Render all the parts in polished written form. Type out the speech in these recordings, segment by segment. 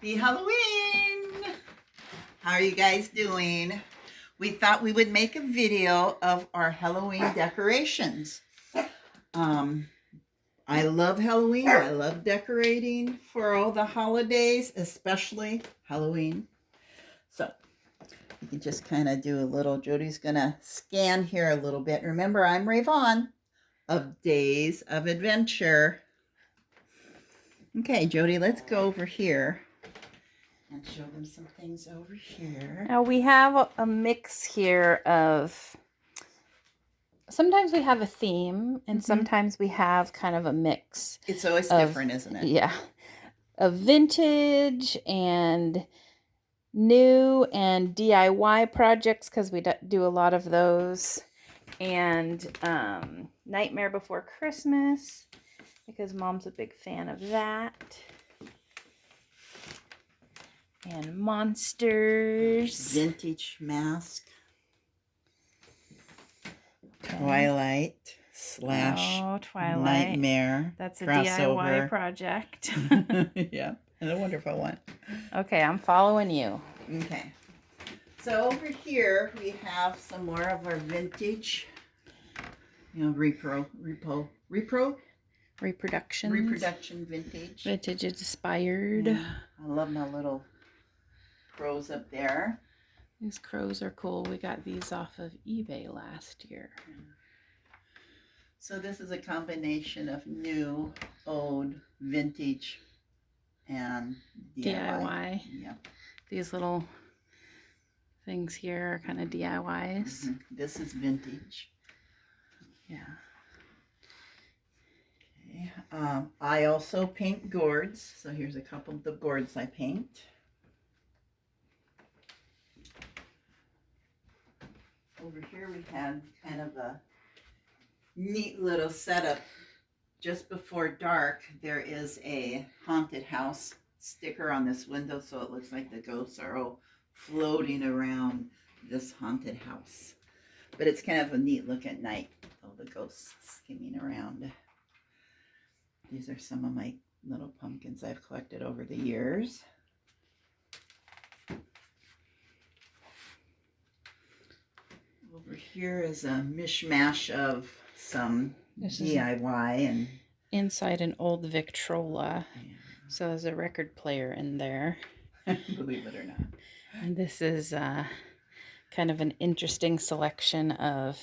Happy Halloween! How are you guys doing? We thought we would make a video of our Halloween decorations. I love Halloween. I love decorating for all the holidays, especially Halloween. So you can just kind of do a little, Jody's going to scan here a little bit. Remember, I'm Rayvon of Days of Adventure. Okay, Jody, let's go over here and show them some things over here. Now we have a mix here of, sometimes we have a theme and sometimes we have kind of a mix. It's always different, isn't it? Yeah. Of vintage and new and DIY projects, because we do a lot of those. And Nightmare Before Christmas, because Mom's a big fan of that. And monsters. Vintage mask. Twilight / Twilight. Nightmare. That's a crossover DIY project. Yeah, and a wonderful one. Okay, I'm following you. Okay. So over here we have some more of our vintage, reproduction vintage. Vintage inspired. Yeah. I love my little crows up there. These crows are cool. We got these off of eBay last year. So this is a combination of new, old, vintage, and DIY. Yep. These little things here are kind of DIYs. This is vintage. Yeah. Okay. I also paint gourds. So here's a couple of the gourds I paint. Over here we had kind of a neat little setup. Just before dark, there is a haunted house sticker on this window, so it looks like the ghosts are all floating around this haunted house. But it's kind of a neat look at night, all the ghosts skimming around. These are some of my little pumpkins I've collected over the years. Over here is a mishmash of some DIY and inside an old Victrola. Yeah. So there's a record player in there. Believe it or not. And this is kind of an interesting selection of,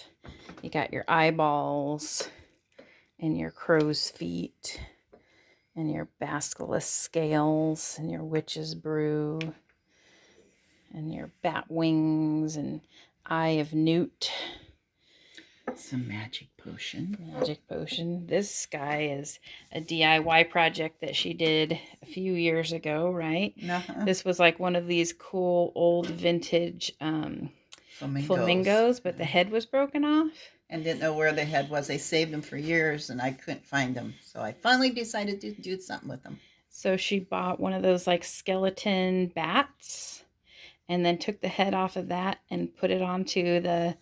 you got your eyeballs and your crow's feet and your basilisk scales and your witch's brew and your bat wings and eye of newt. Some magic potion. Magic potion. This guy is a DIY project that she did a few years ago, right? This was like one of these cool old vintage flamingos, but the head was broken off. And didn't know where the head was. They saved them for years and I couldn't find them. So I finally decided to do something with them. So she bought one of those like skeleton bats and then took the head off of that and put it onto the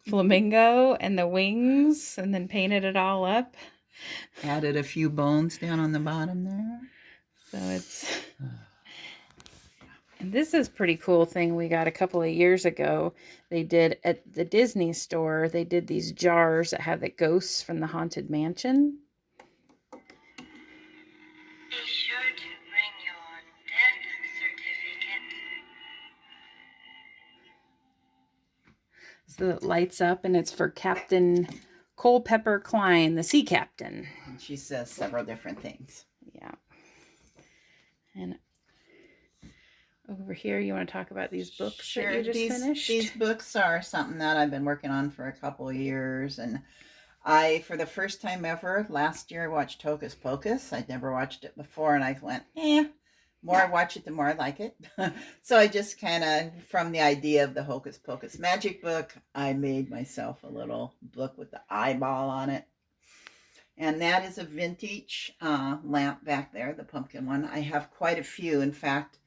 flamingo and the wings and then painted it all up. Added a few bones down on the bottom there. So it's... And this is a pretty cool thing we got a couple of years ago. They did at the Disney store, they did these jars that have the ghosts from the Haunted Mansion. Be sure to bring your death certificate. So it lights up and it's for Captain Culpepper Klein, the sea captain. And she says several different things. Yeah. And over here, you want to talk about these books that you just finished? These books are something that I've been working on for a couple of years. And I, for the first time ever, last year, watched Hocus Pocus. I'd never watched it before. And I went, more I watch it, the more I like it. So I just kind of, from the idea of the Hocus Pocus magic book, I made myself a little book with the eyeball on it. And that is a vintage lamp back there, the pumpkin one. I have quite a few. In fact,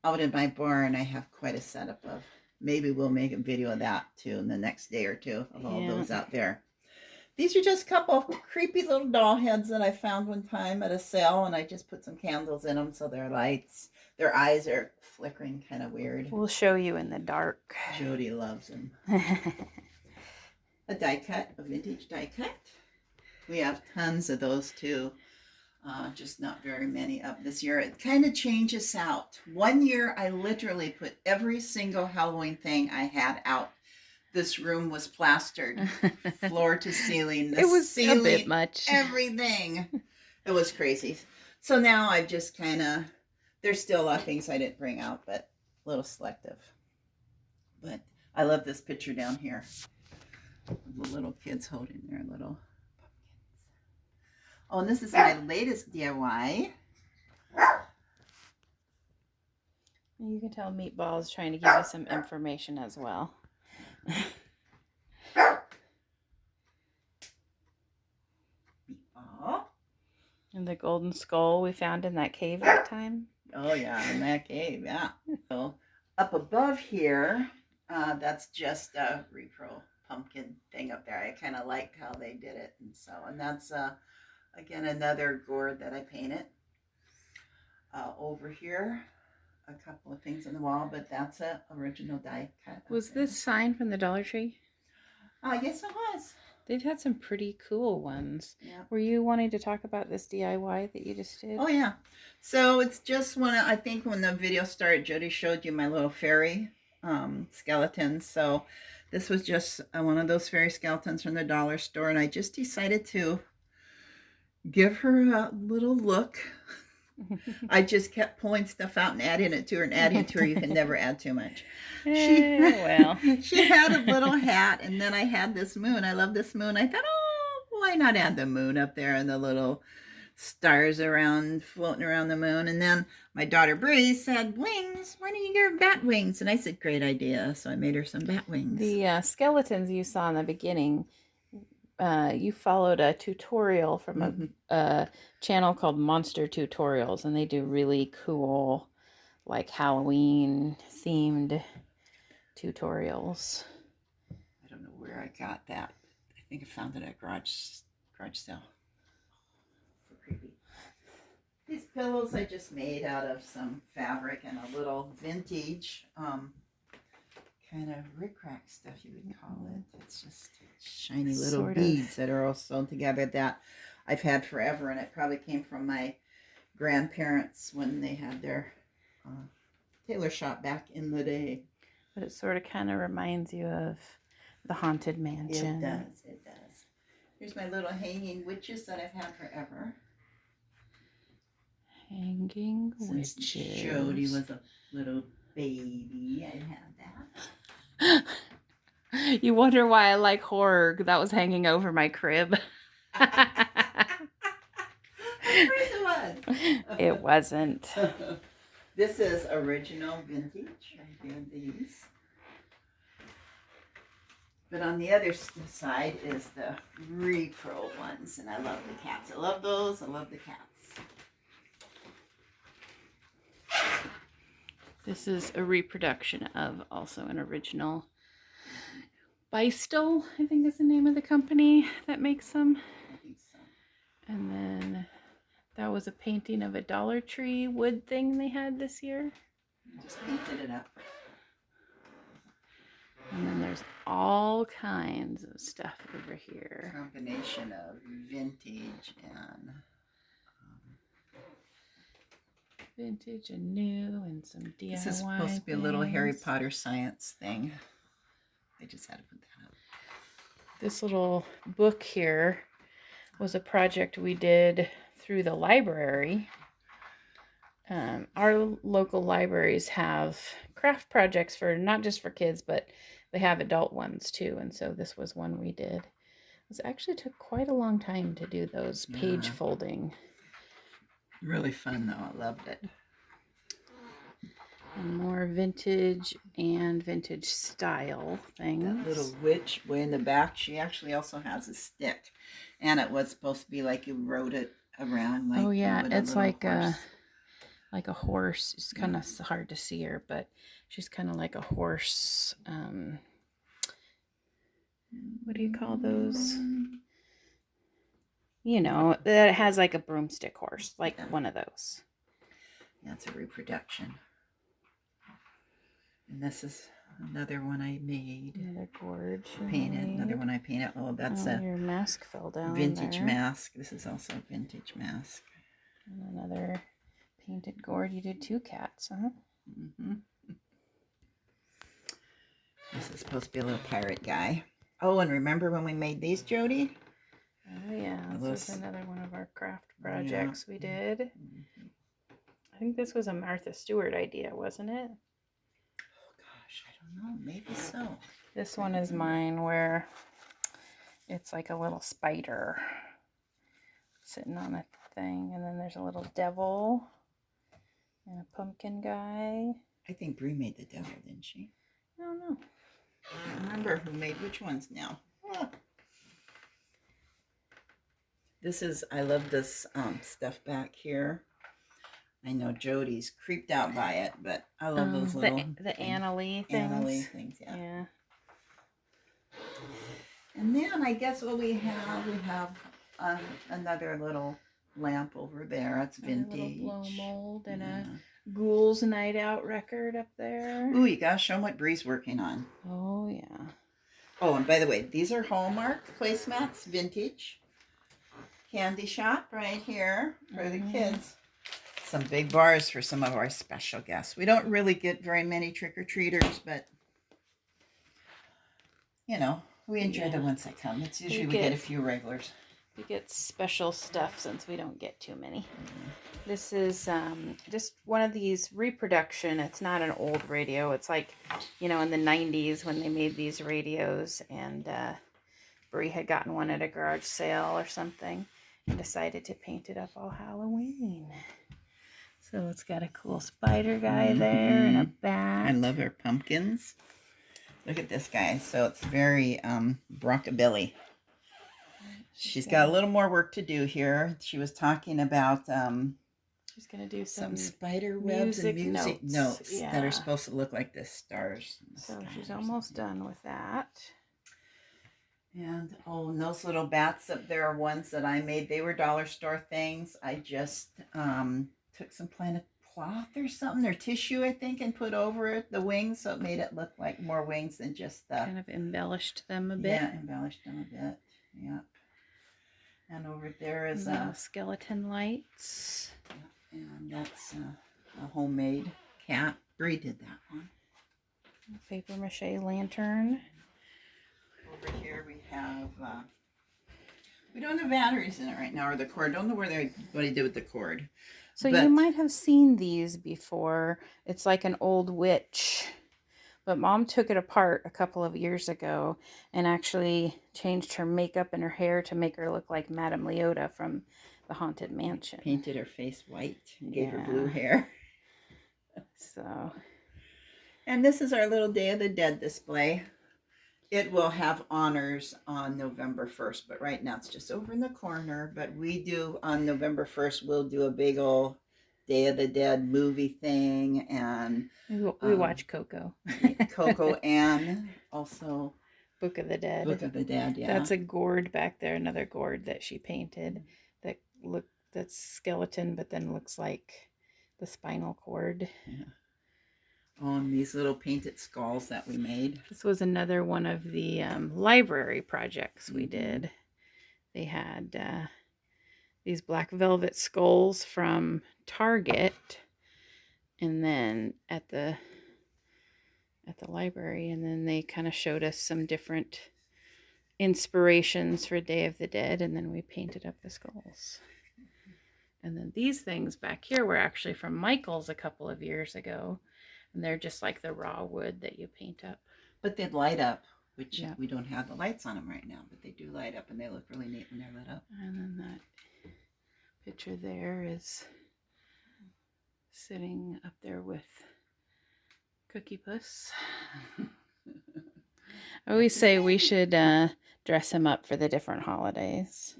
out in my barn, I have quite a setup of. Maybe we'll make a video of that too in the next day or two of all those out there. These are just a couple of creepy little doll heads that I found one time at a sale, and I just put some candles in them so they're lights. Their eyes are flickering kind of weird. We'll show you in the dark. Jody loves them. A die cut, a vintage die cut. We have tons of those too. Just not very many up this year. It kind of changes out. One year I literally put every single Halloween thing I had out. This room was plastered, floor to ceiling. It was ceiling, a bit much. Everything. It was crazy. So now I've just kind of, there's still a lot of things I didn't bring out, but a little selective. But I love this picture down here. The little kids holding their little pumpkins. Oh, and this is my latest DIY. You can tell Meatball is trying to give you some information as well. Meatball. And the golden skull we found in that cave that time. Oh yeah, in that cave, yeah. So up above here, that's just a repro pumpkin thing up there. I kind of like how they did it, and that's again another gourd that I painted. Over here, a couple of things on the wall, but that's a original die cut. Was this sign from the Dollar Tree? Yes, it was. They've had some pretty cool ones. Yeah. Were you wanting to talk about this DIY that you just did? Oh yeah. So it's just I think when the video started, Jody showed you my little fairy skeletons. So this was just one of those fairy skeletons from the dollar store, and I just decided to give her a little look. I just kept pulling stuff out and adding it to her and adding to her. You can never add too much. Well. She had a little hat, and then I had this moon. I love this moon. I thought, oh, why not add the moon up there and the little stars around, floating around the moon. And then my daughter Bree said, wings, why don't you get her bat wings? And I said, great idea. So I made her some bat wings. The skeletons you saw in the beginning, you followed a tutorial from a channel called Monster Tutorials, and they do really cool, like Halloween themed tutorials. I don't know where I got that. I think I found it at a garage sale. So creepy. These pillows I just made out of some fabric and a little vintage kind of rickrack stuff, you would call it. It's just shiny little beads that are all sewn together that I've had forever, and it probably came from my grandparents when they had their tailor shop back in the day. But it sort of kind of reminds you of the Haunted Mansion. It does. Here's my little hanging witches that I've had forever. Hanging Since witches. Jody was a little baby, I had that. You wonder why I like horror. That was hanging over my crib. Of course it was. It wasn't. This is original vintage. I did these. But on the other side is the repro ones, and I love the cats. I love those. I love the cats. This is a reproduction of also an original. Beistel, I think is the name of the company that makes them. I think so. And then that was a painting of a Dollar Tree wood thing they had this year. I just painted it up. And then there's all kinds of stuff over here. Combination of vintage and Vintage and new and some DIY. this is supposed to be a little Harry Potter science thing. I just had to put that up. This little book here was a project we did through the library. Our local libraries have craft projects for not just for kids, but they have adult ones too. And so this was one we did. It actually took quite a long time to do those page folding. Really fun though. I loved it. And more vintage and vintage style things. That little witch way in the back, she actually also has a stick. And it was supposed to be like you rode it around. Like oh yeah, it's like horse. A horse. It's kind of hard to see her, but she's kind of like a horse. What do you call those? You know, that has like a broomstick horse, like one of those. That's a reproduction. And this is another one I made. Another gourd. Painted. Another one I painted. Oh, that's a your mask fell down. vintage there. mask. This is also a vintage mask. And another painted gourd. You did 2 cats, huh? Mm-hmm. This is supposed to be a little pirate guy. Oh, and remember when we made these, Jody? Oh yeah, this was another one of our craft projects we did. Mm-hmm. I think this was a Martha Stewart idea, wasn't it? Oh gosh, I don't know. Maybe so. This one is mine, where it's like a little spider sitting on a thing, and then there's a little devil and a pumpkin guy. I think Brie made the devil, didn't she? I don't know. I don't remember who made which ones now. Ah. This is, I love this stuff back here. I know Jody's creeped out by it, but I love those little... The Annalie things. Annalie things, yeah. Yeah. And then I guess what we have another little lamp over there. It's vintage. A little blow mold and a Ghouls Night Out record up there. Ooh, you gotta show them what Bree's working on. Oh, yeah. Oh, and by the way, these are Hallmark placemats, vintage. Candy shop right here for the kids. Some big bars for some of our special guests. We don't really get very many trick-or-treaters, but, you know, we enjoy the ones that come. It's usually we get a few regulars. We get special stuff since we don't get too many. This is just one of these reproduction. It's not an old radio. It's like, you know, in the 90s when they made these radios, and Bree had gotten one at a garage sale or something and decided to paint it up all Halloween. So it's got a cool spider guy there and a bat. I love her pumpkins. Look at this guy. So it's very rockabilly. She's got a little more work to do here. She was talking about she's going to do some spider webs and music notes yeah, that are supposed to look like the stars. So she's almost done with that. And oh, and those little bats up there are ones that I made. They were dollar store things. I just took some planet cloth or something, or tissue, I think, and put over it the wings, so it made it look like more wings than just the... Kind of embellished them a bit. Yeah, embellished them a bit. Yep. And over there is skeleton lights. And that's a homemade cat. Bree did that one. Paper mache lantern. Over here we have, we don't have batteries in it right now, or the cord. Don't know what he did with the cord. So you might have seen these before. It's like an old witch. But Mom took it apart a couple of years ago and actually changed her makeup and her hair to make her look like Madame Leota from the Haunted Mansion. Painted her face white and gave her blue hair. So. And this is our little Day of the Dead display. It will have honors on November 1st, but right now it's just over in the corner. But we do, on November 1st, we'll do a big old Day of the Dead movie thing. And we watch Coco. Coco and also Book of the Dead. Book of the Dead, yeah. That's a gourd back there, another gourd that she painted that's skeleton, but then looks like the spinal cord. Yeah. Oh, and these little painted skulls that we made. This was another one of the library projects we did. They had these black velvet skulls from Target, and then at the library, and then they kind of showed us some different inspirations for Day of the Dead, and then we painted up the skulls. And then these things back here were actually from Michael's a couple of years ago. And they're just like the raw wood that you paint up. But they'd light up, which we don't have the lights on them right now, but they do light up and they look really neat when they're lit up. And then that picture there is sitting up there with Cookie Puss. I always say we should dress him up for the different holidays,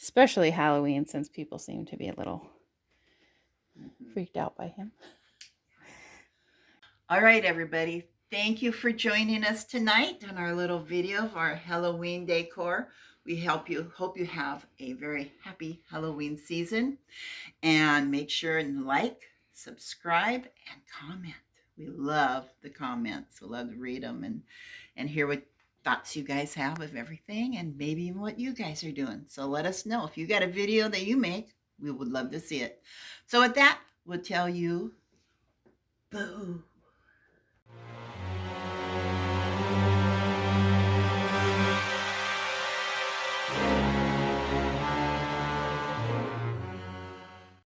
especially Halloween, since people seem to be a little freaked out by him. All right, everybody. Thank you for joining us tonight on our little video of our Halloween decor. We hope you have a very happy Halloween season. And make sure and like, subscribe, and comment. We love the comments. We love to read them and hear what thoughts you guys have of everything and maybe even what you guys are doing. So let us know. If you got a video that you make, we would love to see it. So with that, we'll tell you boo.